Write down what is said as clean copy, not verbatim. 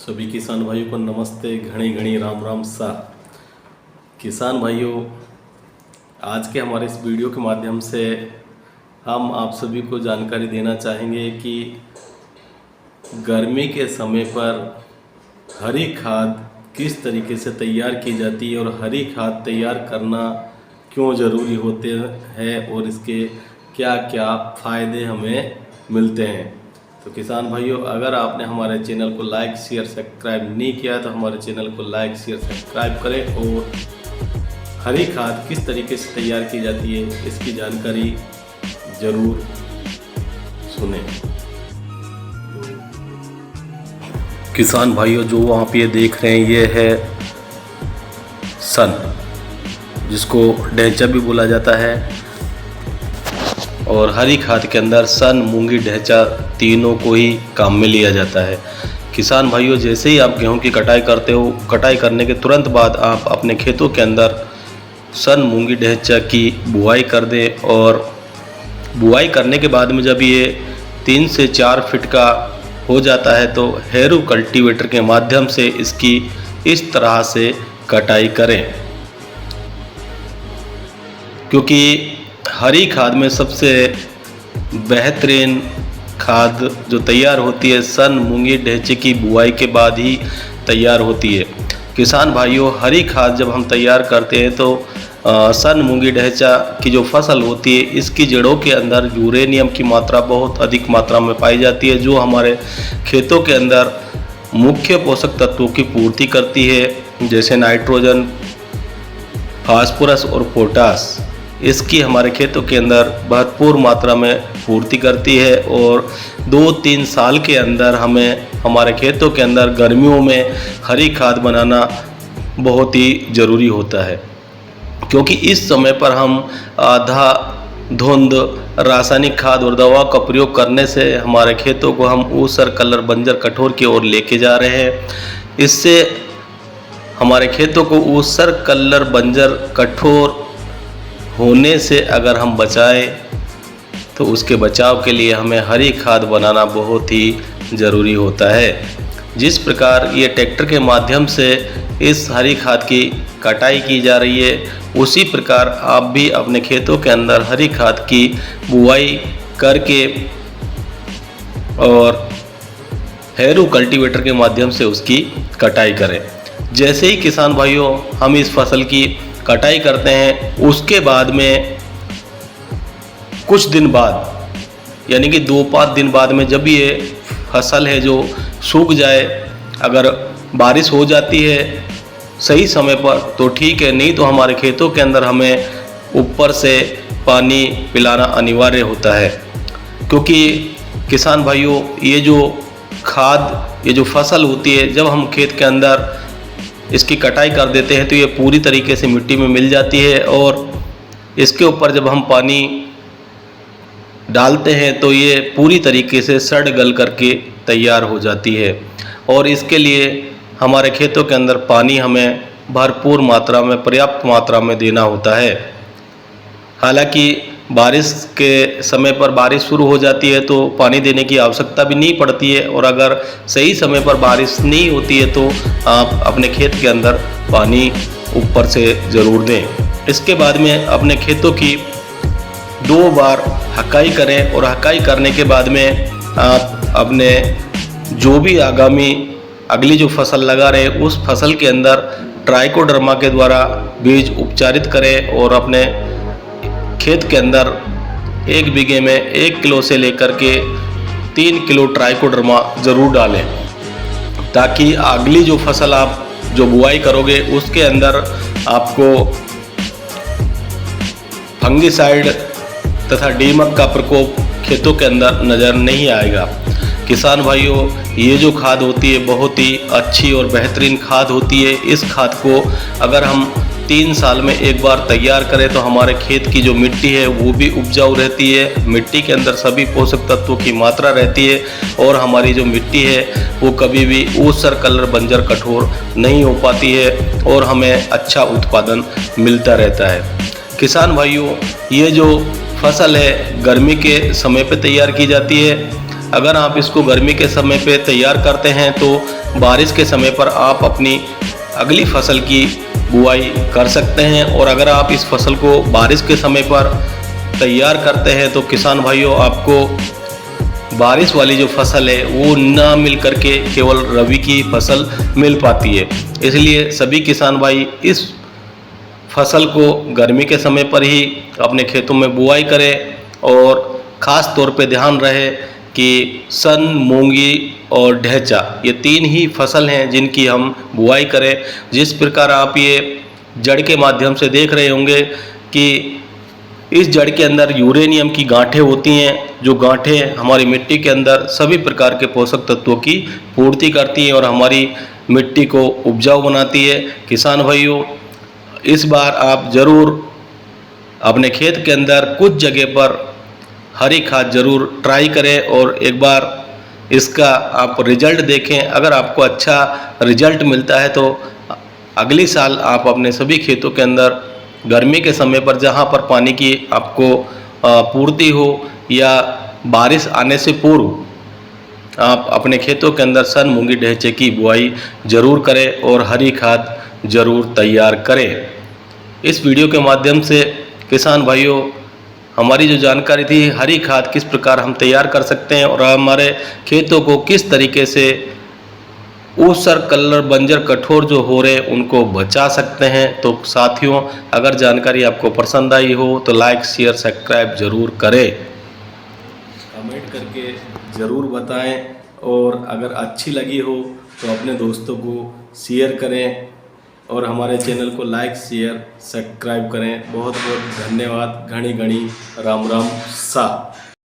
सभी किसान भाइयों को नमस्ते, घणी घणी राम राम सा। किसान भाइयों, आज के हमारे इस वीडियो के माध्यम से हम आप सभी को जानकारी देना चाहेंगे कि गर्मी के समय पर हरी खाद किस तरीके से तैयार की जाती है और हरी खाद तैयार करना क्यों ज़रूरी होते हैं और इसके क्या क्या फ़ायदे हमें मिलते हैं। तो किसान भाइयों, अगर आपने हमारे चैनल को लाइक शेयर सब्सक्राइब नहीं किया तो हमारे चैनल को लाइक शेयर सब्सक्राइब करें और हरी खाद किस तरीके से तैयार की जाती है इसकी जानकारी ज़रूर सुने। किसान भाइयों, जो आप ये देख रहे हैं ये है सन, जिसको ढैंचा भी बोला जाता है। और हरी खाद के अंदर सन, मूंगी, ढैंचा तीनों को ही काम में लिया जाता है। किसान भाइयों, जैसे ही आप गेहूं की कटाई करते हो, कटाई करने के तुरंत बाद आप अपने खेतों के अंदर सन, मूंगी, ढैंचा की बुआई कर दें। और बुआई करने के बाद में जब ये 3 से 4 फीट का हो जाता है तो हैरो कल्टीवेटर के माध्यम से इसकी इस तरह से कटाई करें, क्योंकि हरी खाद में सबसे बेहतरीन खाद जो तैयार होती है सन, मूंगी, ढैंचे की बुआई के बाद ही तैयार होती है। किसान भाइयों, हरी खाद जब हम तैयार करते हैं तो सन, मूंगी, ढैंचा की जो फसल होती है इसकी जड़ों के अंदर यूरेनियम की मात्रा बहुत अधिक मात्रा में पाई जाती है, जो हमारे खेतों के अंदर मुख्य पोषक तत्वों की पूर्ति करती है, जैसे नाइट्रोजन, फास्फोरस और पोटास। इसकी हमारे खेतों के अंदर भरपूर मात्रा में पूर्ति करती है और 2-3 साल के अंदर हमें हमारे खेतों के अंदर गर्मियों में हरी खाद बनाना बहुत ही ज़रूरी होता है, क्योंकि इस समय पर हम आधा धुंध रासायनिक खाद और दवा का प्रयोग करने से हमारे खेतों को हम ऊसर, कलर, बंजर, कठोर की ओर लेके जा रहे हैं। इससे हमारे खेतों को ऊसर, कलर, बंजर, कठोर होने से अगर हम बचाएं तो उसके बचाव के लिए हमें हरी खाद बनाना बहुत ही ज़रूरी होता है। जिस प्रकार ये ट्रैक्टर के माध्यम से इस हरी खाद की कटाई की जा रही है, उसी प्रकार आप भी अपने खेतों के अंदर हरी खाद की बुआई करके और हैरो कल्टीवेटर के माध्यम से उसकी कटाई करें। जैसे ही किसान भाइयों हम इस फसल की कटाई करते हैं, उसके बाद में कुछ दिन बाद, यानी कि 2-5 दिन बाद में जब ये फसल है जो सूख जाए, अगर बारिश हो जाती है सही समय पर तो ठीक है, नहीं तो हमारे खेतों के अंदर हमें ऊपर से पानी पिलाना अनिवार्य होता है। क्योंकि किसान भाइयों, ये जो खाद, ये जो फसल होती है, जब हम खेत के अंदर इसकी कटाई कर देते हैं तो ये पूरी तरीके से मिट्टी में मिल जाती है और इसके ऊपर जब हम पानी डालते हैं तो ये पूरी तरीके से सड़ गल करके तैयार हो जाती है। और इसके लिए हमारे खेतों के अंदर पानी हमें भरपूर मात्रा में, पर्याप्त मात्रा में देना होता है। हालांकि बारिश के समय पर बारिश शुरू हो जाती है तो पानी देने की आवश्यकता भी नहीं पड़ती है, और अगर सही समय पर बारिश नहीं होती है तो आप अपने खेत के अंदर पानी ऊपर से ज़रूर दें। इसके बाद में अपने खेतों की 2 बार हकाई करें और हकाई करने के बाद में आप अपने जो भी अगली जो फसल लगा रहे हैं उस फसल के अंदर ट्राइकोडर्मा के द्वारा बीज उपचारित करें और अपने खेत के अंदर 1 बीघे में 1 किलो से लेकर के 3 किलो ट्राइकोडर्मा ज़रूर डालें, ताकि अगली जो फसल आप जो बुआई करोगे उसके अंदर आपको फंगिसाइड तथा दीमक का प्रकोप खेतों के अंदर नज़र नहीं आएगा। किसान भाइयों, ये जो खाद होती है बहुत ही अच्छी और बेहतरीन खाद होती है। इस खाद को अगर हम 3 साल में एक बार तैयार करें तो हमारे खेत की जो मिट्टी है वो भी उपजाऊ रहती है, मिट्टी के अंदर सभी पोषक तत्वों की मात्रा रहती है और हमारी जो मिट्टी है वो कभी भी ऊसर, कलर, बंजर, कठोर नहीं हो पाती है और हमें अच्छा उत्पादन मिलता रहता है। किसान भाइयों, ये जो फसल है गर्मी के समय पे तैयार की जाती है। अगर आप इसको गर्मी के समय पे तैयार करते हैं तो बारिश के समय पर आप अपनी अगली फसल की बुआई कर सकते हैं। और अगर आप इस फसल को बारिश के समय पर तैयार करते हैं तो किसान भाइयों, आपको बारिश वाली जो फसल है वो ना मिल करके केवल रबी की फसल मिल पाती है। इसलिए सभी किसान भाई इस फसल को गर्मी के समय पर ही अपने खेतों में बुआई करें। और ख़ास तौर पे ध्यान रहे कि सन, मूंगी और ढैंचा, ये 3 ही फसल हैं जिनकी हम बुआई करें। जिस प्रकार आप ये जड़ के माध्यम से देख रहे होंगे कि इस जड़ के अंदर यूरेनियम की गांठें होती हैं, जो गांठें हमारी मिट्टी के अंदर सभी प्रकार के पोषक तत्वों की पूर्ति करती हैं और हमारी मिट्टी को उपजाऊ बनाती है। किसान भाइयों, इस बार आप ज़रूर अपने खेत के अंदर कुछ जगह पर हरी खाद ज़रूर ट्राई करें और एक बार इसका आप रिजल्ट देखें। अगर आपको अच्छा रिजल्ट मिलता है तो अगली साल आप अपने सभी खेतों के अंदर गर्मी के समय पर, जहाँ पर पानी की आपको पूर्ति हो या बारिश आने से पूर्व, आप अपने खेतों के अंदर सन, मूंगी, ढैंचे की बुआई ज़रूर करें और हरी खाद ज़रूर तैयार करें। इस वीडियो के माध्यम से किसान भाइयों, हमारी जो जानकारी थी हरी खाद किस प्रकार हम तैयार कर सकते हैं और हमारे खेतों को किस तरीके से ऊसर, कल्लर, बंजर, कठोर जो हो रहे उनको बचा सकते हैं। तो साथियों, अगर जानकारी आपको पसंद आई हो तो लाइक, शेयर, सब्सक्राइब ज़रूर करें, कमेंट करके ज़रूर बताएं और अगर अच्छी लगी हो तो अपने दोस्तों को शेयर करें और हमारे चैनल को लाइक, शेयर, सब्सक्राइब करें। बहुत बहुत धन्यवाद। घणी घणी राम राम सा।